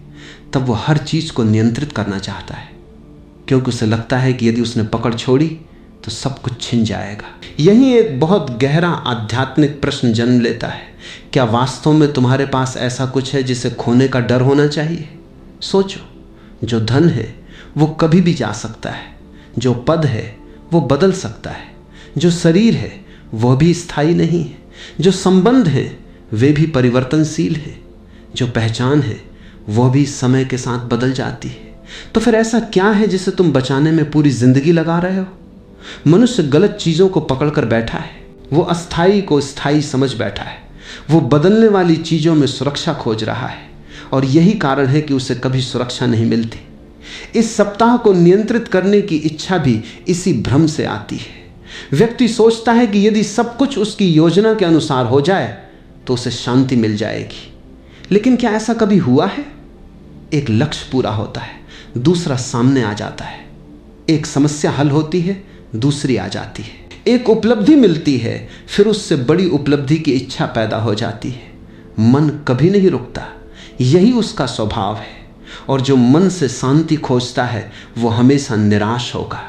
तब वह हर चीज को नियंत्रित करना चाहता है, क्योंकि उसे लगता है कि यदि उसने पकड़ छोड़ी तो सब कुछ छिन जाएगा। यही एक बहुत गहरा आध्यात्मिक प्रश्न जन्म लेता है, क्या वास्तव में तुम्हारे पास ऐसा कुछ है जिसे खोने का डर होना चाहिए? सोचो, जो धन है वो कभी भी जा सकता है, जो पद है वो बदल सकता है, जो शरीर है वह भी स्थायी नहीं है, जो संबंध है वे भी परिवर्तनशील है, जो पहचान है वह भी समय के साथ बदल जाती है। तो फिर ऐसा क्या है जिसे तुम बचाने में पूरी जिंदगी लगा रहे हो? मनुष्य गलत चीजों को पकड़कर बैठा है, वो अस्थाई को स्थायी समझ बैठा है, वो बदलने वाली चीजों में सुरक्षा खोज रहा है। और यही कारण है कि उसे कभी सुरक्षा नहीं मिलती। इस सप्ताह को नियंत्रित करने की इच्छा भी इसी भ्रम से आती है। व्यक्ति सोचता है कि यदि सब कुछ उसकी योजना के अनुसार हो जाए तो उसे शांति मिल जाएगी। लेकिन क्या ऐसा कभी हुआ है? एक लक्ष्य पूरा होता है, दूसरा सामने आ जाता है। एक समस्या हल होती है, दूसरी आ जाती है। एक उपलब्धि मिलती है, फिर उससे बड़ी उपलब्धि की इच्छा पैदा हो जाती है। मन कभी नहीं रुकता, यही उसका स्वभाव है। और जो मन से शांति खोजता है वो हमेशा निराश होगा,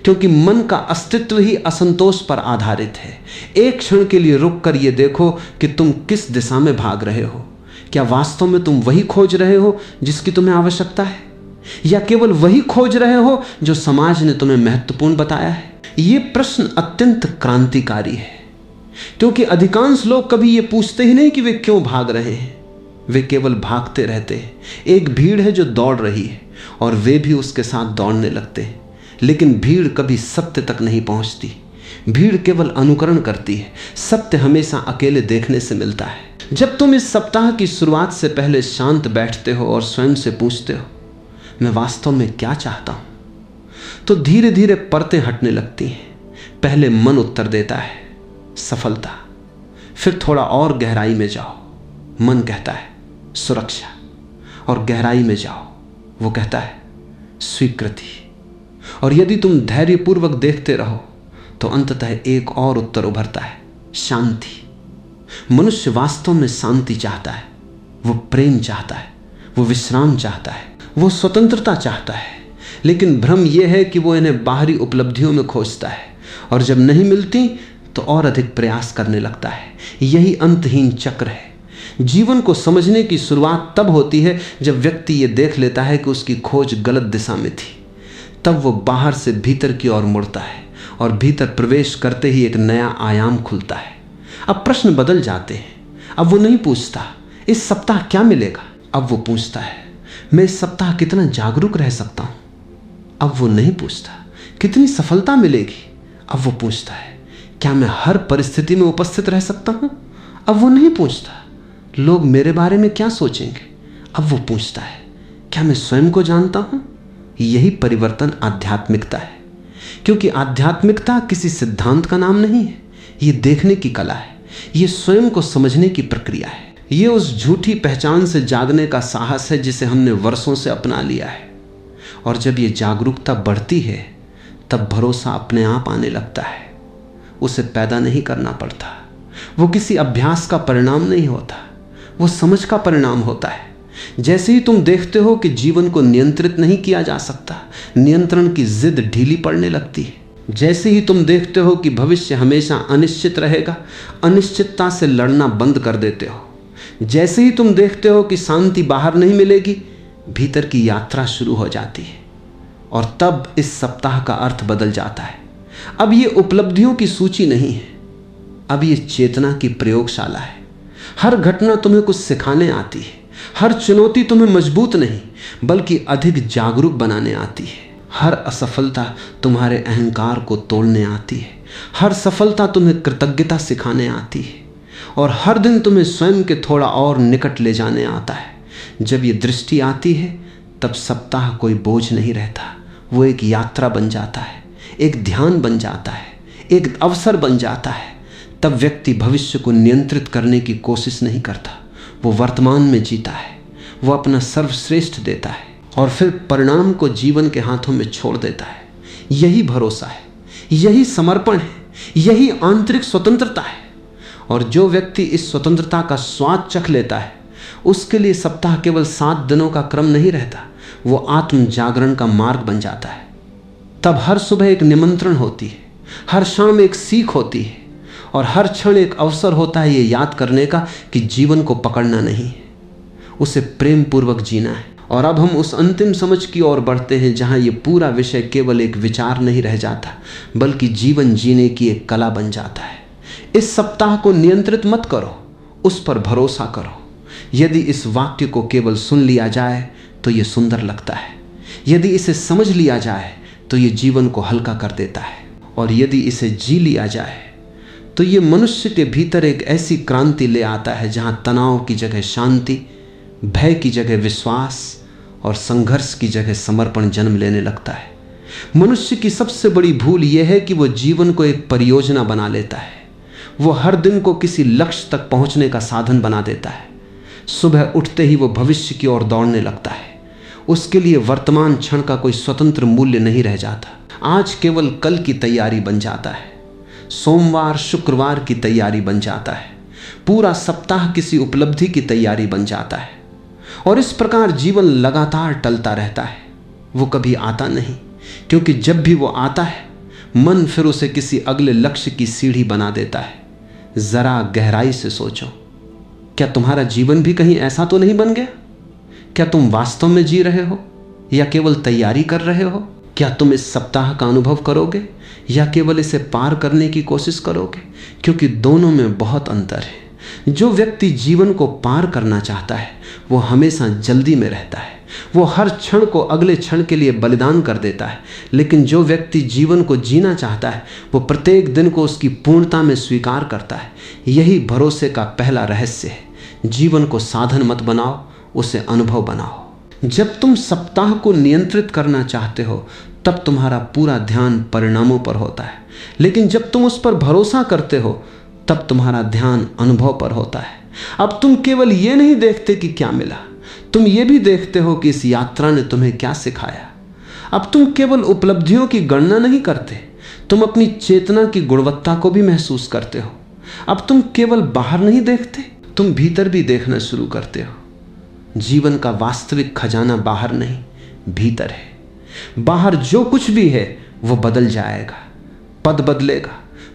क्योंकि मन का अस्तित्व ही असंतोष पर आधारित है। एक क्षण के लिए रुक कर ये देखो कि तुम किस दिशा में भाग रहे हो। क्या वास्तव में तुम वही खोज रहे हो जिसकी तुम्हें आवश्यकता है, या केवल वही खोज रहे हो जो समाज ने तुम्हें महत्वपूर्ण बताया है? ये प्रश्न अत्यंत क्रांतिकारी है, क्योंकि अधिकांश लोग कभी ये पूछते ही नहीं कि वे क्यों भाग रहे हैं। वे केवल भागते रहते हैं। एक भीड़ है जो दौड़ रही है और वे भी उसके साथ दौड़ने लगते हैं, लेकिन भीड़ कभी सत्य तक नहीं पहुंचती। भीड़ केवल अनुकरण करती है, सत्य हमेशा अकेले देखने से मिलता है। जब तुम इस सप्ताह की शुरुआत से पहले शांत बैठते हो और स्वयं से पूछते हो मैं वास्तव में क्या चाहता हूं, तो धीरे धीरे परतें हटने लगती हैं। पहले मन उत्तर देता है सफलता, फिर थोड़ा और गहराई में जाओ, मन कहता है सुरक्षा, और गहराई में जाओ, वो कहता है स्वीकृति। और यदि तुम धैर्यपूर्वक देखते रहो तो अंततः एक और उत्तर उभरता है शांति। मनुष्य वास्तव में शांति चाहता है, वो प्रेम चाहता है, वो विश्राम चाहता है, वो स्वतंत्रता चाहता है। लेकिन भ्रम यह है कि वो इन्हें बाहरी उपलब्धियों में खोजता है और जब नहीं मिलती तो और अधिक प्रयास करने लगता है। यही अंतहीन चक्र है। जीवन को समझने की शुरुआत तब होती है जब व्यक्ति ये देख लेता है कि उसकी खोज गलत दिशा में थी। तब वो बाहर से भीतर की ओर मुड़ता है और भीतर प्रवेश करते ही एक नया आयाम खुलता है। अब प्रश्न बदल जाते हैं। अब वो नहीं पूछता इस सप्ताह क्या मिलेगा, अब वो पूछता है मैं इस सप्ताह कितना जागरूक रह सकता हूँ। अब वो नहीं पूछता कितनी सफलता मिलेगी, अब वो पूछता है क्या मैं हर परिस्थिति में उपस्थित रह सकता हूँ। अब वो नहीं पूछता लोग मेरे बारे में क्या सोचेंगे, अब वो पूछता है क्या मैं स्वयं को जानता हूँ। यही परिवर्तन आध्यात्मिकता है, क्योंकि आध्यात्मिकता किसी सिद्धांत का नाम नहीं है, ये देखने की कला है, ये स्वयं को समझने की प्रक्रिया है। ये उस झूठी पहचान से जागने का साहस है जिसे हमने वर्षों से अपना लिया है। और जब ये जागरूकता बढ़ती है तब भरोसा अपने आप आने लगता है। उसे पैदा नहीं करना पड़ता, वो किसी अभ्यास का परिणाम नहीं होता, वो समझ का परिणाम होता है। जैसे ही तुम देखते हो कि जीवन को नियंत्रित नहीं किया जा सकता, नियंत्रण की जिद ढीली पड़ने लगती है। जैसे ही तुम देखते हो कि भविष्य हमेशा अनिश्चित रहेगा, अनिश्चितता से लड़ना बंद कर देते हो। जैसे ही तुम देखते हो कि शांति बाहर नहीं मिलेगी, भीतर की यात्रा शुरू हो जाती है। और तब इस सप्ताह का अर्थ बदल जाता है। अब ये उपलब्धियों की सूची नहीं है, अब ये चेतना की प्रयोगशाला है। हर घटना तुम्हें कुछ सिखाने आती है, हर चुनौती तुम्हें मजबूत नहीं बल्कि अधिक जागरूक बनाने आती है। हर असफलता तुम्हारे अहंकार को तोड़ने आती है, हर सफलता तुम्हें कृतज्ञता सिखाने आती है, और हर दिन तुम्हें स्वयं के थोड़ा और निकट ले जाने आता है। जब ये दृष्टि आती है तब सप्ताह कोई बोझ नहीं रहता, वो एक यात्रा बन जाता है, एक ध्यान बन जाता है, एक अवसर बन जाता है। तब व्यक्ति भविष्य को नियंत्रित करने की कोशिश नहीं करता, वो वर्तमान में जीता है, वो अपना सर्वश्रेष्ठ देता है और फिर परिणाम को जीवन के हाथों में छोड़ देता है। यही भरोसा है, यही समर्पण है, यही आंतरिक स्वतंत्रता है। और जो व्यक्ति इस स्वतंत्रता का स्वाद चख लेता है, उसके लिए सप्ताह केवल 7 दिनों का क्रम नहीं रहता, वो आत्म जागरण का मार्ग बन जाता है। तब हर सुबह एक निमंत्रण होती है, हर शाम एक सीख होती है, और हर क्षण एक अवसर होता है ये याद करने का कि जीवन को पकड़ना नहीं है, उसे प्रेम पूर्वक जीना है। और अब हम उस अंतिम समझ की ओर बढ़ते हैं जहां ये पूरा विषय केवल एक विचार नहीं रह जाता बल्कि जीवन जीने की एक कला बन जाता है। इस सप्ताह को नियंत्रित मत करो, उस पर भरोसा करो। यदि इस वाक्य को केवल सुन लिया जाए तो ये सुंदर लगता है, यदि इसे समझ लिया जाए तो ये जीवन को हल्का कर देता है, और यदि इसे जी लिया जाए तो ये मनुष्य के भीतर एक ऐसी क्रांति ले आता है जहां तनाव की जगह शांति, भय की जगह विश्वास और संघर्ष की जगह समर्पण जन्म लेने लगता है। मनुष्य की सबसे बड़ी भूल यह है कि वो जीवन को एक परियोजना बना लेता है, वो हर दिन को किसी लक्ष्य तक पहुंचने का साधन बना देता है। सुबह उठते ही वो भविष्य की ओर दौड़ने लगता है, उसके लिए वर्तमान क्षण का कोई स्वतंत्र मूल्य नहीं रह जाता। आज केवल कल की तैयारी बन जाता है, सोमवार शुक्रवार की तैयारी बन जाता है, पूरा सप्ताह किसी उपलब्धि की तैयारी बन जाता है। और इस प्रकार जीवन लगातार टलता रहता है, वो कभी आता नहीं, क्योंकि जब भी वो आता है मन फिर उसे किसी अगले लक्ष्य की सीढ़ी बना देता है। जरा गहराई से सोचो, क्या तुम्हारा जीवन भी कहीं ऐसा तो नहीं बन गया? क्या तुम वास्तव में जी रहे हो या केवल तैयारी कर रहे हो? क्या तुम इस सप्ताह का अनुभव करोगे या केवल इसे पार करने की कोशिश करोगे? क्योंकि दोनों में बहुत अंतर है। जो व्यक्ति जीवन को पार करना चाहता है वो हमेशा जल्दी में रहता है, वो हर क्षण को अगले क्षण के लिए बलिदान कर देता है। लेकिन जो व्यक्ति जीवन को जीना चाहता है वो प्रत्येक दिन को उसकी पूर्णता में स्वीकार करता है। यही भरोसे का पहला रहस्य है। जीवन को साधन मत बनाओ, उसे अनुभव बनाओ। जब तुम सप्ताह को नियंत्रित करना चाहते हो तब तुम्हारा पूरा ध्यान परिणामों पर होता है, लेकिन जब तुम उस पर भरोसा करते हो तब तुम्हारा ध्यान अनुभव पर होता है। अब तुम केवल ये नहीं देखते कि क्या मिला, तुम ये भी देखते हो कि इस यात्रा ने तुम्हें क्या सिखाया। अब तुम केवल उपलब्धियों की गणना नहीं करते, तुम अपनी चेतना की गुणवत्ता को भी महसूस करते हो। अब तुम केवल बाहर नहीं देखते, तुम भीतर भी देखना शुरू करते हो। जीवन का वास्तविक खजाना बाहर नहीं, भीतर है। बाहर जो कुछ भी है वो बदल जाएगा, पद बदलेगा,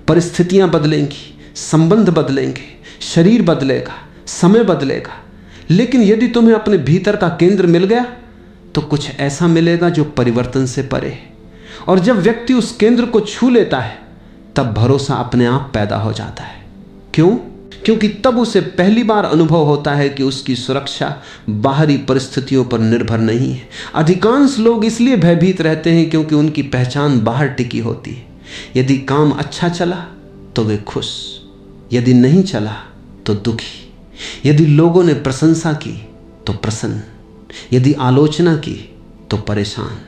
परिस्थितियां बदलेंगी, संबंध बदलेंगे, शरीर बदलेगा, समय बदलेगा। लेकिन यदि तुम्हें अपने भीतर का केंद्र मिल गया तो कुछ ऐसा मिलेगा जो परिवर्तन से परे है। और जब व्यक्ति उस केंद्र को छू लेता है तब भरोसा अपने आप पैदा हो जाता है। क्यों? क्योंकि तब उसे पहली बार अनुभव होता है कि उसकी सुरक्षा बाहरी परिस्थितियों पर निर्भर नहीं है। अधिकांश लोग इसलिए भयभीत रहते हैं क्योंकि उनकी पहचान बाहर टिकी होती है। यदि काम अच्छा चला तो वे खुश, यदि नहीं चला तो दुखी, यदि लोगों ने प्रशंसा की तो प्रसन्न, यदि आलोचना की तो परेशान,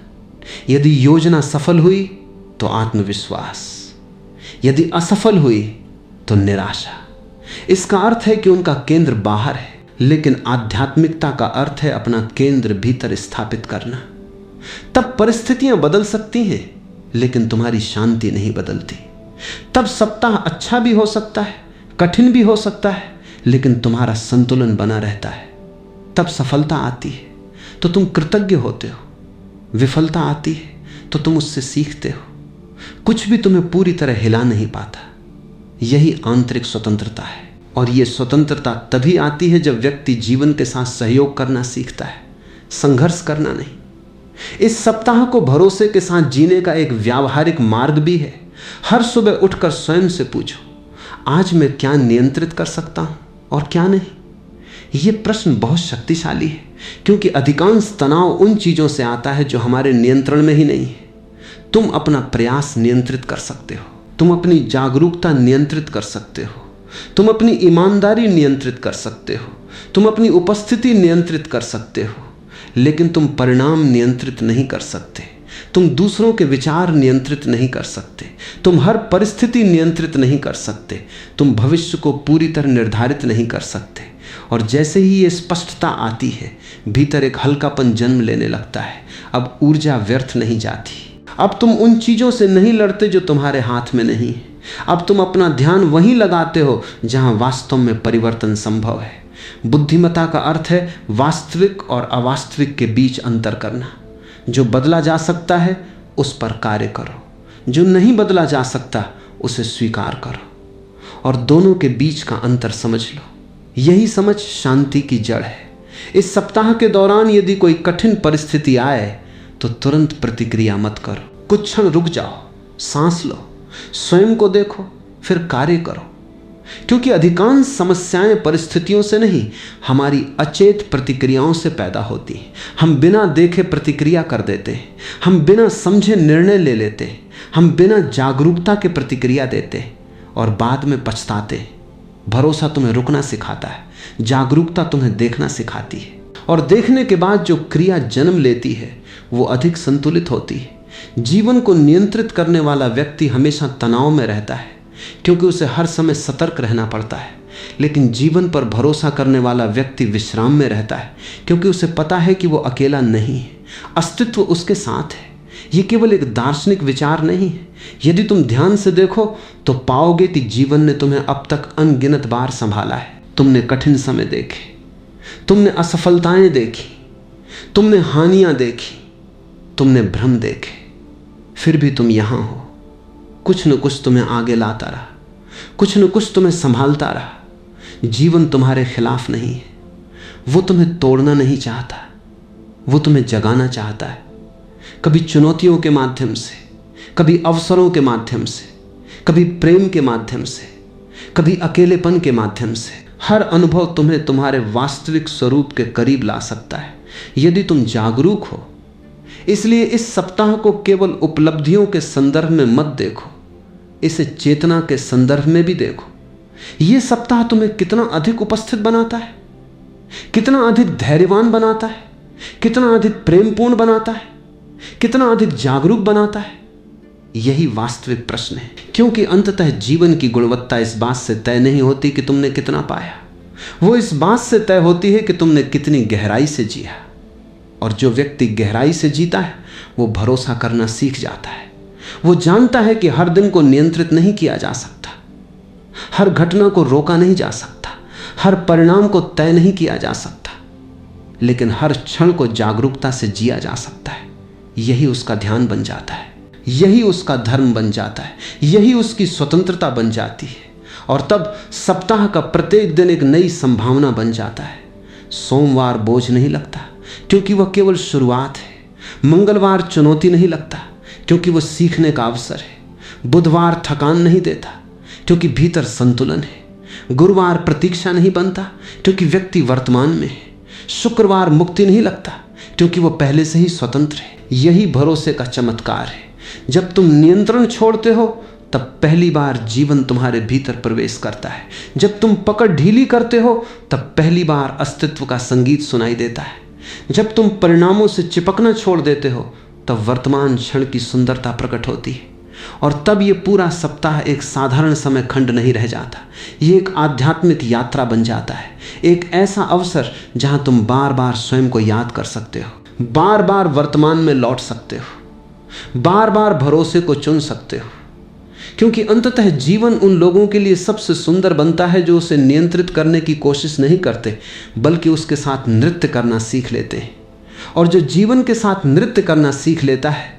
यदि योजना सफल हुई तो आत्मविश्वास, यदि असफल हुई तो निराशा। इसका अर्थ है कि उनका केंद्र बाहर है, लेकिन आध्यात्मिकता का अर्थ है अपना केंद्र भीतर स्थापित करना। तब परिस्थितियां बदल सकती हैं लेकिन तुम्हारी शांति नहीं बदलती। तब सप्ताह अच्छा भी हो सकता है, कठिन भी हो सकता है, लेकिन तुम्हारा संतुलन बना रहता है। तब सफलता आती है तो तुम कृतज्ञ होते हो, विफलता आती है तो तुम उससे सीखते हो। कुछ भी तुम्हें पूरी तरह हिला नहीं पाता। यही आंतरिक स्वतंत्रता है। और यह स्वतंत्रता तभी आती है जब व्यक्ति जीवन के साथ सहयोग करना सीखता है, संघर्ष करना नहीं। इस सप्ताह को भरोसे के साथ जीने का एक व्यावहारिक मार्ग भी है। हर सुबह उठकर स्वयं से पूछो, आज मैं क्या नियंत्रित कर सकता हूं और क्या नहीं। यह प्रश्न बहुत शक्तिशाली है क्योंकि अधिकांश तनाव उन चीजों से आता है जो हमारे नियंत्रण में ही नहीं है। तुम अपना प्रयास नियंत्रित कर सकते हो, तुम अपनी जागरूकता नियंत्रित कर सकते हो, तुम अपनी ईमानदारी नियंत्रित कर सकते हो, तुम अपनी उपस्थिति नियंत्रित कर सकते हो, लेकिन तुम परिणाम नियंत्रित नहीं कर सकते। तुम दूसरों के विचार नियंत्रित नहीं कर सकते, तुम हर परिस्थिति नियंत्रित नहीं कर सकते, तुम भविष्य को पूरी तरह निर्धारित नहीं कर सकते। और जैसे ही ये स्पष्टता आती है, भीतर एक हल्कापन जन्म लेने लगता है। अब ऊर्जा व्यर्थ नहीं जाती। अब तुम उन चीजों से नहीं लड़ते जो तुम्हारे हाथ में नहीं है। अब तुम अपना ध्यान वहीं लगाते हो जहां वास्तव में परिवर्तन संभव है। बुद्धिमत्ता का अर्थ है वास्तविक और अवास्तविक के बीच अंतर करना। जो बदला जा सकता है उस पर कार्य करो, जो नहीं बदला जा सकता उसे स्वीकार करो और दोनों के बीच का अंतर समझ लो। यही समझ शांति की जड़ है। इस सप्ताह के दौरान यदि कोई कठिन परिस्थिति आए तो तुरंत प्रतिक्रिया मत करो। कुछ क्षण रुक जाओ, सांस लो, स्वयं को देखो, फिर कार्य करो। क्योंकि अधिकांश समस्याएं परिस्थितियों से नहीं, हमारी अचेत प्रतिक्रियाओं से पैदा होती हैं। हम बिना देखे प्रतिक्रिया कर देते हैं, हम बिना समझे निर्णय ले लेते हैं, हम बिना जागरूकता के प्रतिक्रिया देते हैं और बाद में पछताते हैं। भरोसा तुम्हें रुकना सिखाता है, जागरूकता तुम्हें देखना सिखाती है। और देखने के बाद जो क्रिया जन्म लेती है वो अधिक संतुलित होती है। जीवन को नियंत्रित करने वाला व्यक्ति हमेशा तनाव में रहता है क्योंकि उसे हर समय सतर्क रहना पड़ता है। लेकिन जीवन पर भरोसा करने वाला व्यक्ति विश्राम में रहता है क्योंकि उसे पता है कि वो अकेला नहीं है, अस्तित्व उसके साथ है। ये केवल एक दार्शनिक विचार नहीं है। यदि तुम ध्यान से देखो तो पाओगे कि जीवन ने तुम्हें अब तक अनगिनत बार संभाला है। तुमने कठिन समय देखे, तुमने असफलताएं देखी, तुमने हानियां देखी, तुमने भ्रम देखे, फिर भी तुम यहां हो। कुछ न कुछ तुम्हें आगे लाता रहा, कुछ न कुछ तुम्हें संभालता रहा। जीवन तुम्हारे खिलाफ नहीं है, वो तुम्हें तोड़ना नहीं चाहता, वो तुम्हें जगाना चाहता है। कभी चुनौतियों के माध्यम से, कभी अवसरों के माध्यम से, कभी प्रेम के माध्यम से, कभी अकेलेपन के माध्यम से। हर अनुभव तुम्हें तुम्हारे वास्तविक स्वरूप के करीब ला सकता है। यदि तुम जागरूक हो। इसलिए इस सप्ताह को केवल उपलब्धियों के संदर्भ में मत देखो, इसे चेतना के संदर्भ में भी देखो। यह सप्ताह तुम्हें कितना अधिक उपस्थित बनाता है, कितना अधिक धैर्यवान बनाता है, कितना अधिक प्रेमपूर्ण बनाता है, कितना अधिक जागरूक बनाता है। यही वास्तविक प्रश्न है, क्योंकि अंततः जीवन की गुणवत्ता इस बात से तय नहीं होती कि तुमने कितना पाया, वो इस बात से तय होती है कि तुमने कितनी गहराई से जिया। और जो व्यक्ति गहराई से जीता है वो भरोसा करना सीख जाता है। वो जानता है कि हर दिन को नियंत्रित नहीं किया जा सकता, हर घटना को रोका नहीं जा सकता, हर परिणाम को तय नहीं किया जा सकता, लेकिन हर क्षण को जागरूकता से जिया जा सकता है। यही उसका ध्यान बन जाता है, यही उसका धर्म बन जाता है, यही उसकी स्वतंत्रता बन जाती है। और तब सप्ताह का प्रत्येक दिन एक नई संभावना बन जाता है। सोमवार बोझ नहीं लगता, क्योंकि वह केवल शुरुआत है। मंगलवार चुनौती नहीं लगता, क्योंकि वह सीखने का अवसर है। बुधवार थकान नहीं देता, क्योंकि भीतर संतुलन है। गुरुवार प्रतीक्षा नहीं बनता, क्योंकि व्यक्ति वर्तमान में है। शुक्रवार मुक्ति नहीं लगता, क्योंकि वह पहले से ही स्वतंत्र है। यही भरोसे का चमत्कार है। जब तुम नियंत्रण छोड़ते हो तब पहली बार जीवन तुम्हारे भीतर प्रवेश करता है। जब तुम पकड़ ढीली करते हो तब पहली बार अस्तित्व का संगीत सुनाई देता है। जब तुम परिणामों से चिपकना छोड़ देते हो तब वर्तमान क्षण की सुंदरता प्रकट होती है। और तब ये पूरा सप्ताह एक साधारण समय खंड नहीं रह जाता, ये एक आध्यात्मिक यात्रा बन जाता है। एक ऐसा अवसर जहां तुम बार बार स्वयं को याद कर सकते हो, बार बार वर्तमान में लौट सकते हो, बार बार भरोसे को चुन सकते हो। क्योंकि अंततः जीवन उन लोगों के लिए सबसे सुंदर बनता है जो उसे नियंत्रित करने की कोशिश नहीं करते, बल्कि उसके साथ नृत्य करना सीख लेते हैं। और जो जीवन के साथ नृत्य करना सीख लेता है